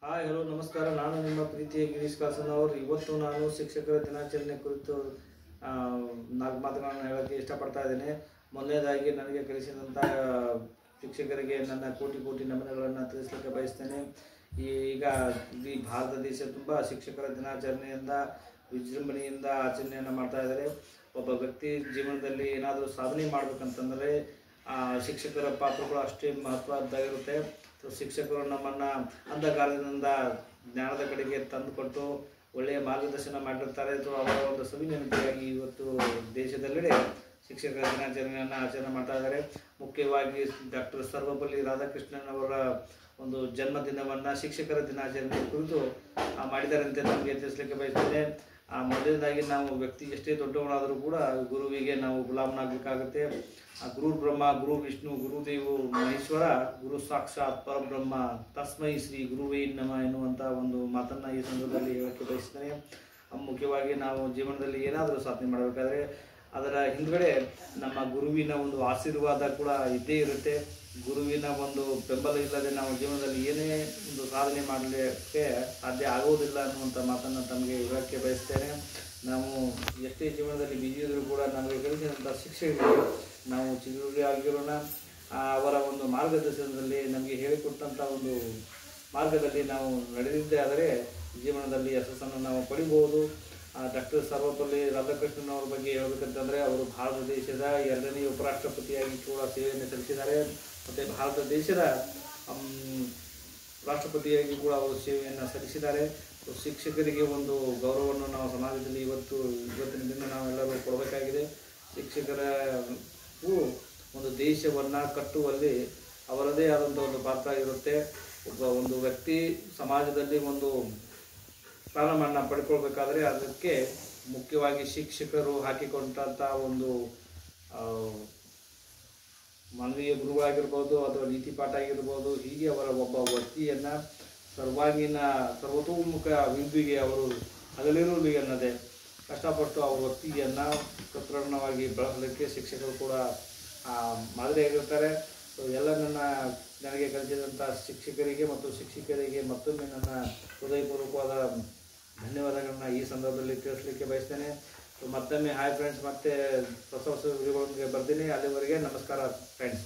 Hi hello ನಮಸ್ಕಾರ. ನಾನು ನಿಮ್ಮ ಪ್ರೀತಿಯ ಗಿರೀಶ್ ಕಾಸನ್ ಅವರು. ಇವತ್ತು ನಾನು ಶಿಕ್ಷಕರ ದಿನಾಚರಣೆ ಕುರಿತು ನಾಲ್ಕು ಮಾತುಗಳನ್ನು ಹೇಳೋಕ್ಕೆ ಇಷ್ಟಪಡ್ತಾ ಇದ್ದೇನೆ. ಮೊದಲನೇದಾಗಿ ನನಗೆ ಕಲಿಸಿದಂಥ ಶಿಕ್ಷಕರಿಗೆ ನನ್ನ ಕೋಟಿ ಕೋಟಿ ನಮನಗಳನ್ನು ತಿಳಿಸಲಿಕ್ಕೆ ಬಯಸ್ತೇನೆ. ಈಗ ಇಡೀ ಭಾರತ ದೇಶ ತುಂಬ ಶಿಕ್ಷಕರ ದಿನಾಚರಣೆಯಿಂದ ವಿಜೃಂಭಣೆಯಿಂದ ಆಚರಣೆಯನ್ನು ಮಾಡ್ತಾ ಇದ್ದಾರೆ. ಒಬ್ಬ ವ್ಯಕ್ತಿ ಜೀವನದಲ್ಲಿ ಏನಾದರೂ ಸಾಧನೆ ಮಾಡಬೇಕಂತಂದರೆ ಶಿಕ್ಷಕರ ಪಾತ್ರಗಳು ಅಷ್ಟೇ ಮಹತ್ವದ್ದಾಗಿರುತ್ತೆ. ಶಿಕ್ಷಕರು ನಮ್ಮನ್ನು ಅಂಧಕಾರದಿಂದ ಜ್ಞಾನದ ಕಡೆಗೆ ತಂದುಕೊಟ್ಟು ಒಳ್ಳೆಯ ಮಾರ್ಗದರ್ಶನ ಮಾಡಿರ್ತಾರೆ. ಅವರ ಒಂದು ಸವಿ ನೆನಪಿಗಾಗಿ ಇವತ್ತು ದೇಶದೆಲ್ಲೆಡೆ ಶಿಕ್ಷಕರ ದಿನಾಚರಣೆಯನ್ನು ಆಚರಣೆ ಮಾಡ್ತಾ ಇದ್ದಾರೆ. ಮುಖ್ಯವಾಗಿ ಡಾಕ್ಟರ್ ಸರ್ವಪಲ್ಲಿ ರಾಧಾಕೃಷ್ಣನ್ ಅವರ ಒಂದು ಜನ್ಮದಿನವನ್ನು ಶಿಕ್ಷಕರ ದಿನಾಚರಣೆ ಕುರಿತು ಮಾಡಿದ್ದಾರೆ ಅಂತ ನಮಗೆ ತಿಳಿಸಲಿಕ್ಕೆ ಬಯಸ್ತೇನೆ. ಮೊದಲನೇದಾಗಿ ನಾವು ವ್ಯಕ್ತಿ ಎಷ್ಟೇ ದೊಡ್ಡವನಾದರೂ ಕೂಡ ಗುರುವಿಗೆ ನಾವು ಗುಲಾಮನಾಗಬೇಕಾಗುತ್ತೆ. ಗುರು ಬ್ರಹ್ಮ, ಗುರು ವಿಷ್ಣು, ಗುರುದೇವು ಮಹೇಶ್ವರ, ಗುರು ಸಾಕ್ಷಾತ್ ಪರಬ್ರಹ್ಮ, ತಸ್ಮೈ ಶ್ರೀ ಗುರುವೇ ನಮಃ ಎನ್ನುವಂಥ ಒಂದು ಮಾತನ್ನು ಈ ಸಂದರ್ಭದಲ್ಲಿ ಹೇಳಕ್ಕೆ ಬಯಸ್ತೇನೆ. ಮುಖ್ಯವಾಗಿ ನಾವು ಜೀವನದಲ್ಲಿ ಏನಾದರೂ ಸಾಧನೆ ಮಾಡಬೇಕಾದ್ರೆ ಅದರ ಹಿಂದುಗಡೆ ನಮ್ಮ ಗುರುವಿನ ಒಂದು ಆಶೀರ್ವಾದ ಕೂಡ ಇದ್ದೇ ಇರುತ್ತೆ. ಗುರುವಿನ ಒಂದು ಬೆಂಬಲ ಇಲ್ಲದೆ ನಾವು ಜೀವನದಲ್ಲಿ ಏನೇ ಒಂದು ಸಾಧನೆ ಮಾಡಲಿಕ್ಕೆ ಸಾಧ್ಯ ಆಗುವುದಿಲ್ಲ ಅನ್ನುವಂಥ ಮಾತನ್ನು ತಮಗೆ ಹೇಳಕ್ಕೆ ಬಯಸ್ತೇನೆ. ನಾವು ಎಷ್ಟೇ ಜೀವನದಲ್ಲಿ ಬಿಜಿ ಇದ್ದರೂ ಕೂಡ ನಮಗೆ ಕಲಿಸಿದಂಥ ಶಿಕ್ಷಕರಿಗೆ ನಾವು ಚಿಗುರಿಯಾಗಿರೋಣ. ಅವರ ಒಂದು ಮಾರ್ಗದರ್ಶನದಲ್ಲಿ ನಮಗೆ ಹೇಳಿಕೊಟ್ಟಂಥ ಒಂದು ಮಾರ್ಗದಲ್ಲಿ ನಾವು ನಡೆದಿದ್ದೇ ಆದರೆ ಜೀವನದಲ್ಲಿ ಯಶಸ್ಸನ್ನು ನಾವು ಪಡಿಬೋದು. ಡಾಕ್ಟರ್ ಸರ್ವಪಲ್ಲಿ ರಾಧಾಕೃಷ್ಣನ್ ಅವರ ಬಗ್ಗೆ ಹೇಳಬೇಕಂತಂದರೆ ಅವರು ಭಾರತ ದೇಶದ 2ನೇ ಉಪರಾಷ್ಟ್ರಪತಿಯಾಗಿ ಕೂಡ ಸೇವೆಯನ್ನು ಸಲ್ಲಿಸಿದ್ದಾರೆ. ಮತ್ತು ಭಾರತ ದೇಶದ ರಾಷ್ಟ್ರಪತಿಯಾಗಿ ಕೂಡ ಅವರು ಸೇವೆಯನ್ನು ಸಲ್ಲಿಸಿದ್ದಾರೆ. ಶಿಕ್ಷಕರಿಗೆ ಒಂದು ಗೌರವವನ್ನು ನಾವು ಸಮಾಜದಲ್ಲಿ ಇವತ್ತಿನ ದಿನ ನಾವೆಲ್ಲರೂ ಕೊಡಬೇಕಾಗಿದೆ. ಶಿಕ್ಷಕರಿಗೂ ಒಂದು ದೇಶವನ್ನು ಕಟ್ಟುವಲ್ಲಿ ಅವರದೇ ಆದಂಥ ಒಂದು ಪಾತ್ರ ಇರುತ್ತೆ. ಒಂದು ವ್ಯಕ್ತಿ ಸಮಾಜದಲ್ಲಿ ಒಂದು ಸ್ಥಾನಮಾನ ಪಡ್ಕೊಳ್ಬೇಕಾದ್ರೆ ಅದಕ್ಕೆ ಮುಖ್ಯವಾಗಿ ಶಿಕ್ಷಕರು ಹಾಕಿಕೊಂಡಂಥ ಒಂದು ಮಾನವೀಯ ಗುರುಗಳಾಗಿರ್ಬೋದು ಅಥವಾ ನೀತಿ ಪಾಠ ಆಗಿರ್ಬೋದು, ಹೀಗೆ ಅವರ ಒಬ್ಬ ವ್ಯಕ್ತಿಯನ್ನು ಸರ್ವತೋಮುಖ ಅಭಿವೃದ್ಧಿಗೆ ಅವರು ಹಗಲಿರುಳು ಎನ್ನದೆ ಕಷ್ಟಪಟ್ಟು ಅವ್ರ ವ್ಯಕ್ತಿಯನ್ನು ಸದೃಢವಾಗಿ ಬೆಳೆಸಲಿಕ್ಕೆ ಶಿಕ್ಷಕರು ಕೂಡ ಮಾದರಿಯಾಗಿರ್ತಾರೆ. ಎಲ್ಲ ನನಗೆ ಕಲಿಸಿದಂಥ ಶಿಕ್ಷಕರಿಗೆ ಮತ್ತು ಶಿಕ್ಷಕರಿಗೆ ಮತ್ತೊಮ್ಮೆ ನನ್ನ ಹೃದಯಪೂರ್ವಕವಾದ ಧನ್ಯವಾದಗಳನ್ನ ಈ ಸಂದರ್ಭದಲ್ಲಿ ತಿಳಿಸಲಿಕ್ಕೆ ಬಯಸ್ತೇನೆ. ಮತ್ತೊಮ್ಮೆ ಹಾಯ್ ಫ್ರೆಂಡ್ಸ್, ಮತ್ತೆ ಹೊಸ ವಿಡಿಯೋಗಳೊಂದಿಗೆ ಬರ್ತೀನಿ. ಅಲ್ಲಿವರೆಗೆ ನಮಸ್ಕಾರ ಫ್ರೆಂಡ್ಸ್.